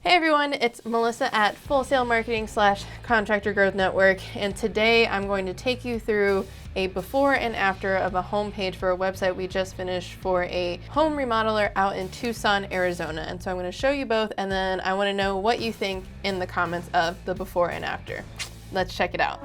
Hey everyone, it's Melissa at Full Sail Marketing / Contractor Growth Network, and today I'm going to take you through a before and after of a homepage for a website we just finished for a home remodeler out in Tucson, Arizona. And so I'm going to show you both, and then I want to know what you think in the comments of the before and after. Let's check it out.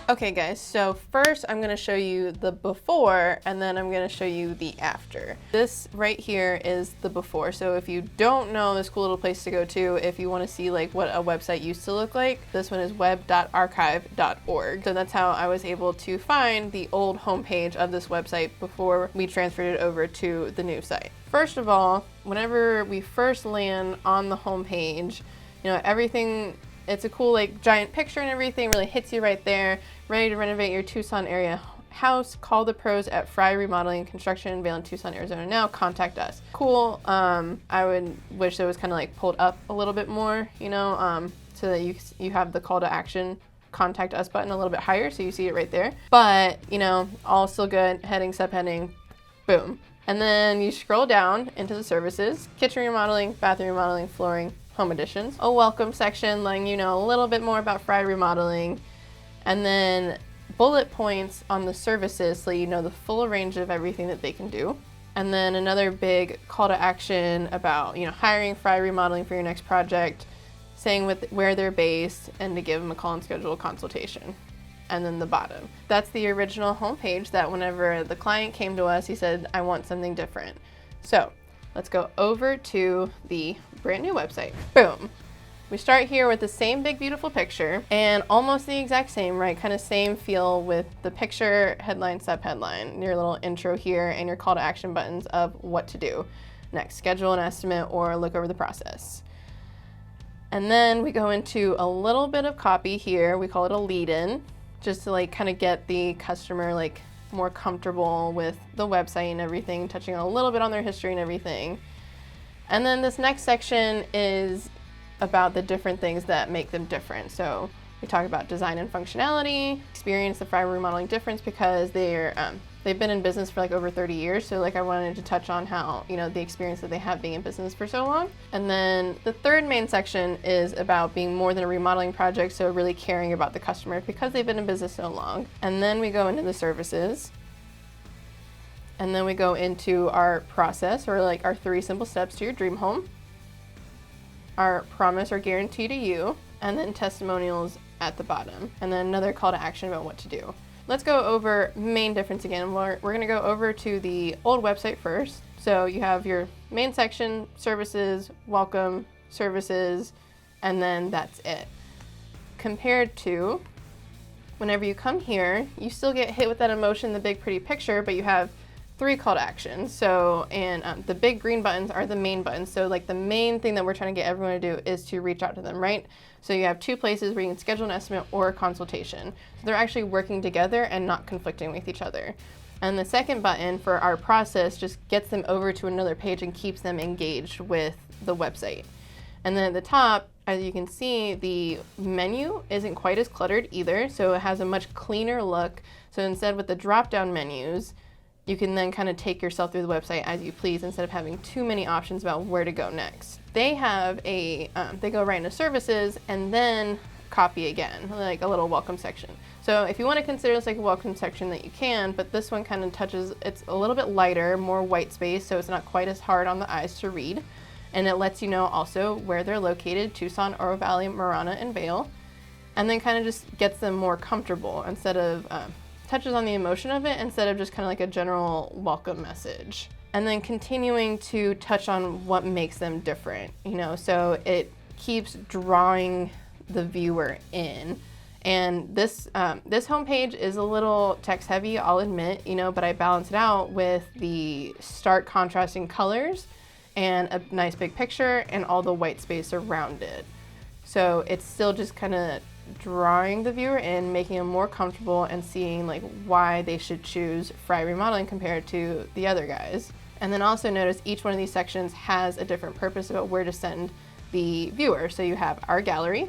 Okay guys, so first I'm going to show you the before and then I'm going to show you the after. This right here is the before. So if you don't know this cool little place to go to, if you want to see like what a website used to look like, this one is web.archive.org. So that's how I was able to find the old homepage of this website before we transferred it over to the new site. First of all, whenever we first land on the homepage, you know, everything, it's a cool like giant picture and everything, really hits you right there. Ready to renovate your Tucson area house? Call the pros at Fry Remodeling and Construction in Vail in Tucson, Arizona now. Contact us. Cool. I would wish it was kind of like pulled up a little bit more, you know, so that you have the call to action, contact us button a little bit higher so you see it right there. But, you know, all still good. Heading, subheading, boom. And then you scroll down into the services, kitchen remodeling, bathroom remodeling, flooring, home additions, a welcome section letting you know a little bit more about Fry Remodeling, and then bullet points on the services so you know the full range of everything that they can do. And then another big call to action about, you know, hiring Fry Remodeling for your next project, saying where they're based, and to give them a call and schedule a consultation. And then the bottom. That's the original homepage that whenever the client came to us, he said, I want something different. So let's go over to the brand new website. Boom. We start here with the same big beautiful picture and almost the exact same, right? Kind of same feel with the picture, headline, subheadline, your little intro here, and your call to action buttons of what to do next. Schedule an estimate or look over the process. And then we go into a little bit of copy here. We call it a lead-in, just to like kind of get the customer like more comfortable with the website and everything, touching a little bit on their history and everything. And then this next section is about the different things that make them different. So we talk about design and functionality, experience the Fry Remodeling difference because they've been in business for like over 30 years. So like I wanted to touch on how, you know, the experience that they have being in business for so long. And then the third main section is about being more than a remodeling project. So really caring about the customer because they've been in business so long. And then we go into the services. And then we go into our process, or like our 3 simple steps to your dream home, our promise or guarantee to you, and then testimonials at the bottom, and then another call to action about what to do. Let's go over main difference again. We're going to go over to the old website first. So you have your main section, services, welcome, services, and then that's it. Compared to whenever you come here, you still get hit with that emotion, the big pretty picture, but you have 3 call to actions. So, and the big green buttons are the main buttons. So like the main thing that we're trying to get everyone to do is to reach out to them, right? So you have 2 places where you can schedule an estimate or a consultation. So they're actually working together and not conflicting with each other. And the second button for our process just gets them over to another page and keeps them engaged with the website. And then at the top, as you can see, the menu isn't quite as cluttered either. So it has a much cleaner look. So instead with the drop-down menus, you can then kind of take yourself through the website as you please instead of having too many options about where to go next. They have they go right into services and then copy again, like a little welcome section. So if you want to consider this like a welcome section that you can, but this one kind of touches, it's a little bit lighter, more white space, so it's not quite as hard on the eyes to read. And it lets you know also where they're located, Tucson, Oro Valley, Marana, and Vail. And then kind of just gets them more comfortable instead of, touches on the emotion of it instead of just kind of like a general welcome message. And then continuing to touch on what makes them different, you know, so it keeps drawing the viewer in. And this homepage is a little text heavy, I'll admit, you know, but I balance it out with the stark contrasting colors and a nice big picture and all the white space around it. So it's still just kind of drawing the viewer in, making them more comfortable and seeing like why they should choose Fry Remodeling compared to the other guys. And then also notice each one of these sections has a different purpose about where to send the viewer. So you have our gallery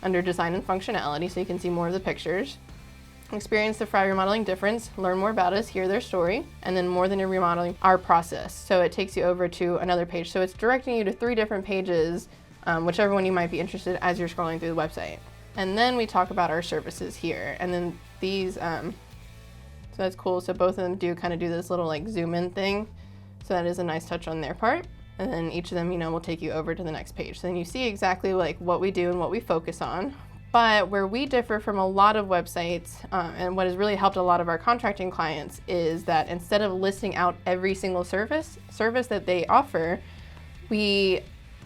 under design and functionality, so you can see more of the pictures. Experience the Fry remodeling difference, learn more about us, hear their story, and then more than a remodeling, our process. So it takes you over to another page. So it's directing you to 3 different pages, whichever one you might be interested as you're scrolling through the website. And then we talk about our services here. And then these, so that's cool. So both of them do kind of do this little like zoom in thing. So that is a nice touch on their part. And then each of them, you know, will take you over to the next page. So then you see exactly like what we do and what we focus on. But where we differ from a lot of websites, and what has really helped a lot of our contracting clients, is that instead of listing out every single service that they offer, we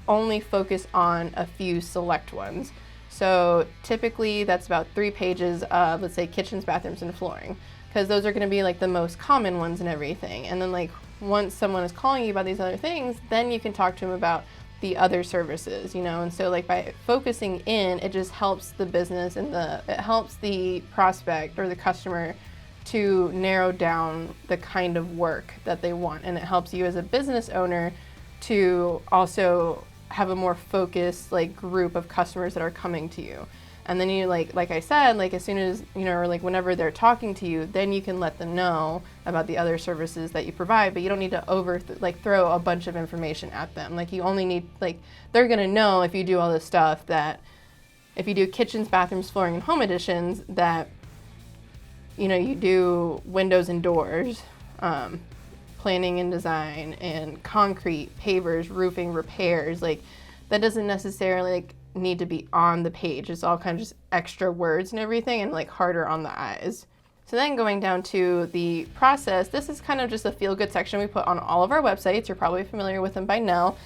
only focus on a few select ones. So typically that's about 3 pages of, let's say, kitchens, bathrooms, and flooring, because those are going to be like the most common ones and everything. And then like once someone is calling you about these other things, then you can talk to them about the other services, you know. And so like by focusing in, it just helps the business and it helps the prospect or the customer to narrow down the kind of work that they want. And it helps you as a business owner to also have a more focused like group of customers that are coming to you. And then you like I said, like as soon as, you know, or like whenever they're talking to you, then you can let them know about the other services that you provide, but you don't need to throw a bunch of information at them. Like you only need, like, they're gonna know if you do all this stuff, that if you do kitchens, bathrooms, flooring, and home additions, that, you know, you do windows and doors, planning and design, and concrete, pavers, roofing, repairs. Like that doesn't necessarily like need to be on the page. It's all kind of just extra words and everything, and like harder on the eyes. So then going down to the process, this is kind of just a feel-good section we put on all of our websites. You're probably familiar with them by now,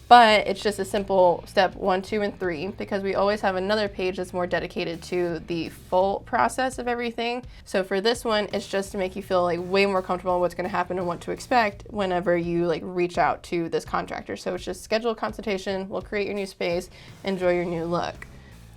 but it's just a simple step 1, 2, and 3, because we always have another page that's more dedicated to the full process of everything. So for this one, it's just to make you feel like way more comfortable with what's going to happen and what to expect whenever you like reach out to this contractor. So it's just schedule a consultation, we'll create your new space, enjoy your new look.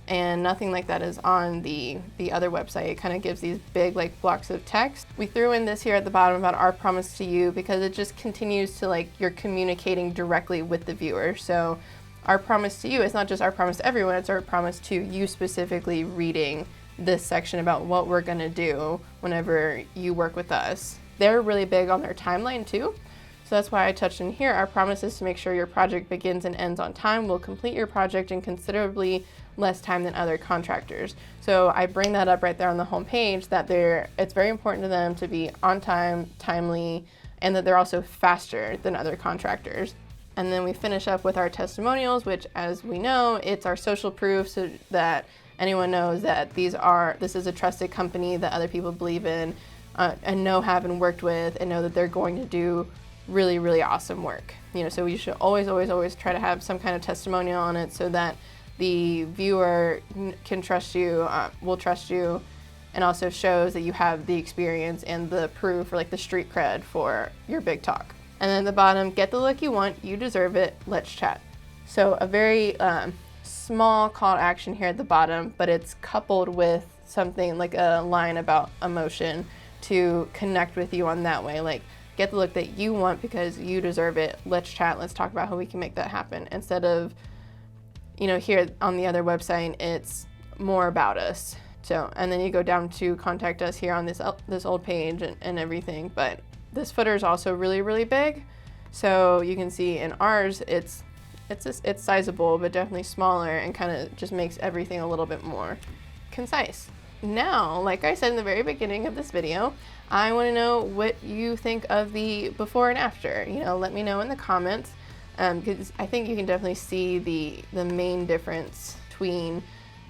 And nothing like that is on the other website. It kind of gives these big like blocks of text. We threw in this here at the bottom about our promise to you, because it just continues to like you're communicating directly with the viewer. So our promise to you is not just our promise to everyone, it's our promise to you specifically reading this section about what we're gonna do whenever you work with us. They're really big on their timeline too. So that's why I touched in here. Our promise is to make sure your project begins and ends on time. We'll complete your project in considerably less time than other contractors. So I bring that up right there on the home page, that it's very important to them to be on time, timely, and that they're also faster than other contractors. And then we finish up with our testimonials, which, as we know, it's our social proof, so that anyone knows that this is a trusted company that other people believe in, and know, have, and worked with, and know that they're going to do really, really awesome work. You know, so we should always, always, always try to have some kind of testimonial on it, so that the viewer can trust you, will trust you, and also shows that you have the experience and the proof, or like the street cred for your big talk. And then at the bottom, get the look you want, you deserve it, let's chat. So a very small call to action here at the bottom, but it's coupled with something like a line about emotion to connect with you on that way. Like, get the look that you want because you deserve it, let's chat, let's talk about how we can make that happen. Instead of, you know, here on the other website, it's more about us. So, and then you go down to contact us here on this old page and everything. But this footer is also really, really big. So you can see in ours, it's sizable, but definitely smaller, and kind of just makes everything a little bit more concise. Now, like I said in the very beginning of this video, I want to know what you think of the before and after. You know, let me know in the comments. Because I think you can definitely see the main difference between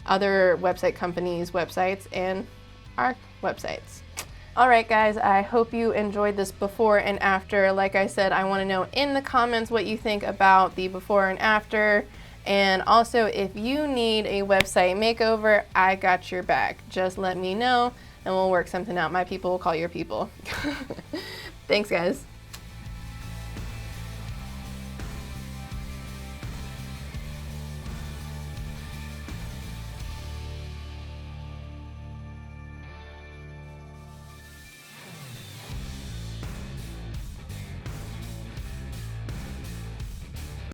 other website companies' websites and our websites. All right, guys, I hope you enjoyed this before and after. Like I said, I want to know in the comments what you think about the before and after. And also, if you need a website makeover, I got your back. Just let me know and we'll work something out. My people will call your people. Thanks, guys.